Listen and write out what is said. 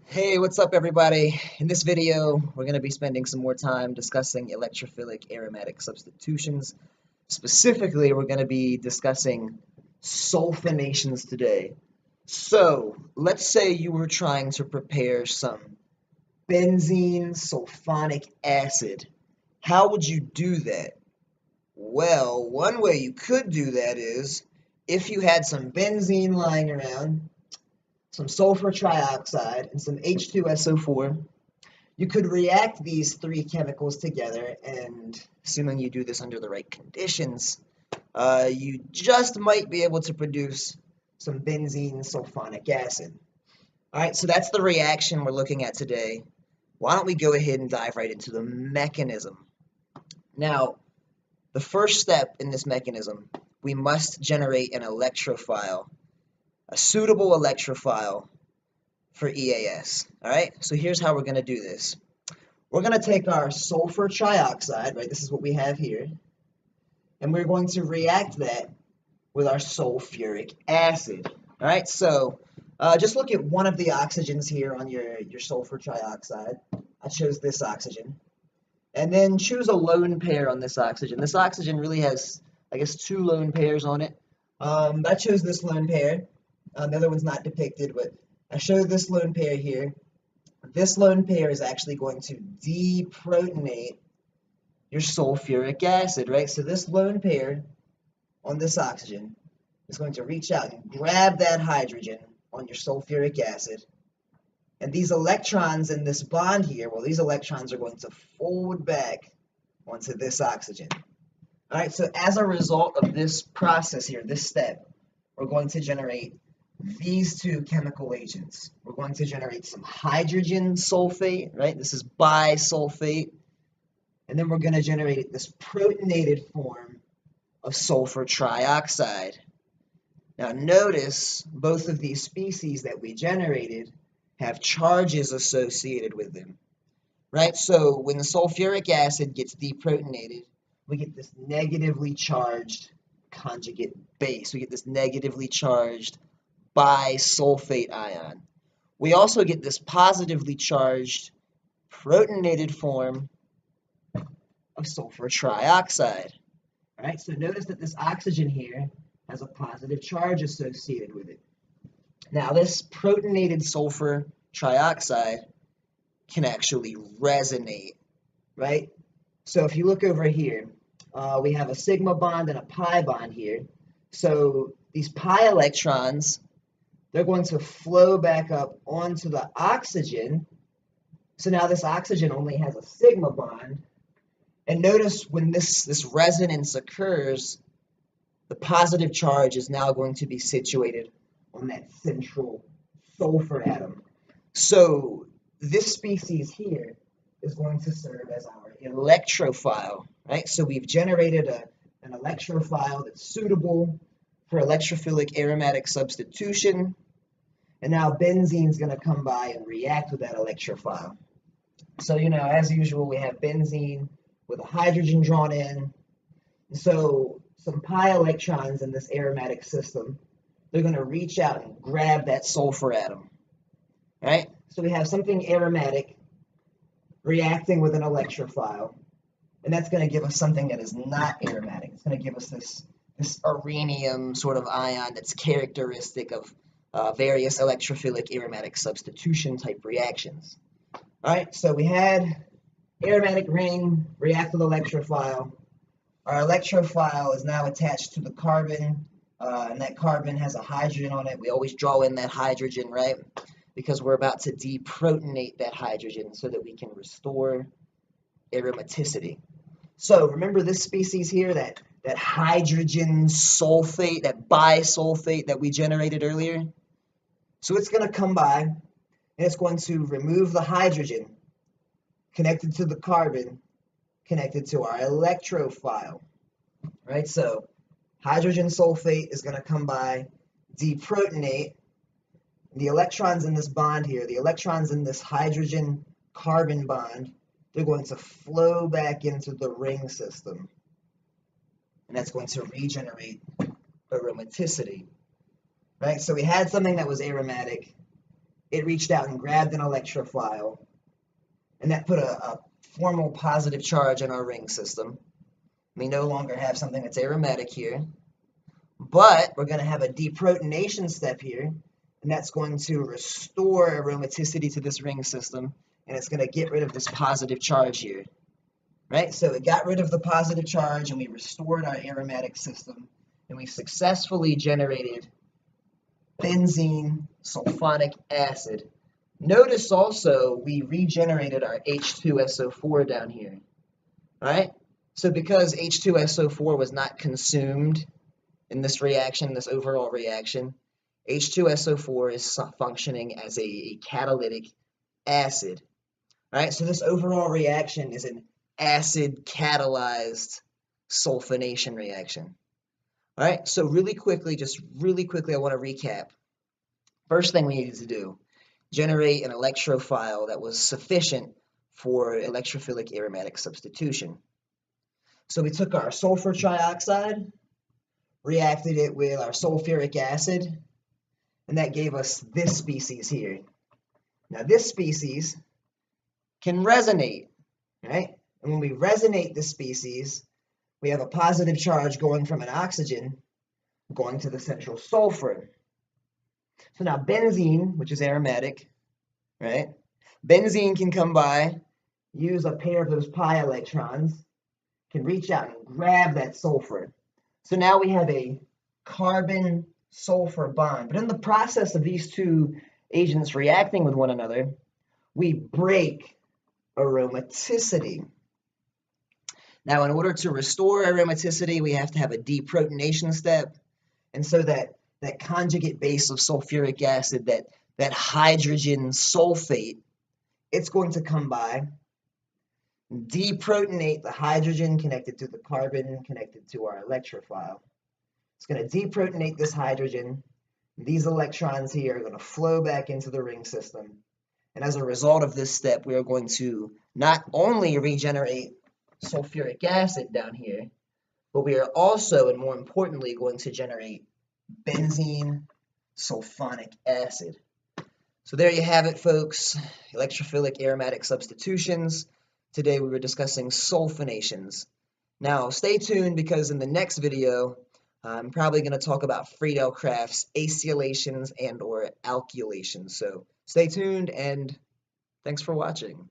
Hey, what's up everybody? In this video, we're going to be spending some more time discussing electrophilic aromatic substitutions. Specifically, we're going to be discussing sulfonations today. So, let's say you were trying to prepare some benzene sulfonic acid. How would you do that? Well, one way you could do that is if you had some benzene lying around, some sulfur trioxide, and some H2SO4. You could react these three chemicals together, and assuming you do this under the right conditions, you just might be able to produce some benzene sulfonic acid. All right, so that's the reaction we're looking at today. Why don't we go ahead and dive right into the mechanism? Now, the first step in this mechanism, we must generate an electrophile, a suitable electrophile for EAS. All right, so here's how we're going to do this. We're going to take our sulfur trioxide, right? This is what we have here. And we're going to react that with our sulfuric acid. All right, so just look at one of the oxygens here on your sulfur trioxide. I chose this oxygen. And then choose a lone pair on this oxygen. This oxygen really has, I guess, two lone pairs on it. I chose this lone pair. The other one's not depicted, but I showed this lone pair here. This lone pair is actually going to deprotonate your sulfuric acid, right? So this lone pair on this oxygen is going to reach out and grab that hydrogen on your sulfuric acid. And these electrons in this bond here, well, these electrons are going to fold back onto this oxygen. All right, so as a result of this process here, this step, we're going to generate these two chemical agents. We're going to generate some hydrogen sulfate, right? This is bisulfate. And then we're going to generate this protonated form of sulfur trioxide. Now notice both of these species that we generated have charges associated with them, right? So when the sulfuric acid gets deprotonated, we get this negatively charged conjugate base. We get this negatively charged bisulfate ion. We also get this positively charged protonated form of sulfur trioxide. All right, so notice that this oxygen here has a positive charge associated with it. Now, this protonated sulfur trioxide can actually resonate, right? So if you look over here, we have a sigma bond and a pi bond here. So these pi electrons, they're going to flow back up onto the oxygen. So now this oxygen only has a sigma bond. And notice when this resonance occurs, the positive charge is now going to be situated on that central sulfur atom. So this species here is going to serve as our electrophile, right? So we've generated an electrophile that's suitable for electrophilic aromatic substitution. And now benzene is going to come by and react with that electrophile. So, as usual, we have benzene with a hydrogen drawn in. So some pi electrons in this aromatic system, they're going to reach out and grab that sulfur atom, right? So we have something aromatic reacting with an electrophile, and that's going to give us something that is not aromatic. It's going to give us this arenium sort of ion that's characteristic of various electrophilic aromatic substitution type reactions. All right, so we had aromatic ring react with electrophile. Our electrophile is now attached to the carbon, and that carbon has a hydrogen on it. We always draw in that hydrogen, right? Because we're about to deprotonate that hydrogen so that we can restore aromaticity. So remember this species here, that hydrogen sulfate, that bisulfate that we generated earlier? So it's going to come by, and it's going to remove the hydrogen connected to the carbon, connected to our electrophile, right? So hydrogen sulfate is going to come by, deprotonate. The electrons in this bond here, the electrons in this hydrogen-carbon bond, they're going to flow back into the ring system. And that's going to regenerate aromaticity, right? So we had something that was aromatic. it reached out and grabbed an electrophile, and that put a formal positive charge in our ring system. We no longer have something that's aromatic here, but we're going to have a deprotonation step here, and that's going to restore aromaticity to this ring system, and it's going to get rid of this positive charge here, right? So it got rid of the positive charge, and we restored our aromatic system, and we successfully generated benzene sulfonic acid. Notice also we regenerated our H2SO4 down here, right? So because H2SO4 was not consumed in this reaction, this overall reaction, H2SO4 is functioning as a catalytic acid, right? So this overall reaction is an acid catalyzed sulfonation reaction. All right, so really quickly, I want to recap. First thing we needed to do, generate an electrophile that was sufficient for electrophilic aromatic substitution. So we took our sulfur trioxide, reacted it with our sulfuric acid, and that gave us this species here. Now this species can resonate, right? And when we resonate this species, we have a positive charge going from an oxygen going to the central sulfur. So now benzene, which is aromatic, right? Benzene can come by, use a pair of those pi electrons, can reach out and grab that sulfur. So now we have a carbon-sulfur bond. But in the process of these two agents reacting with one another, we break aromaticity. Now, in order to restore aromaticity, we have to have a deprotonation step. And so that conjugate base of sulfuric acid, that hydrogen sulfate, it's going to come by, deprotonate the hydrogen connected to the carbon connected to our electrophile. It's going to deprotonate this hydrogen. These electrons here are going to flow back into the ring system. And as a result of this step, we are going to not only regenerate sulfuric acid down here, but we are also, and more importantly, going to generate benzene sulfonic acid. So there you have it, folks. Electrophilic aromatic substitutions. Today we were discussing sulfonations. Now stay tuned, because in the next video, I'm probably going to talk about Friedel-Crafts acylations and or alkylations. So stay tuned, and thanks for watching.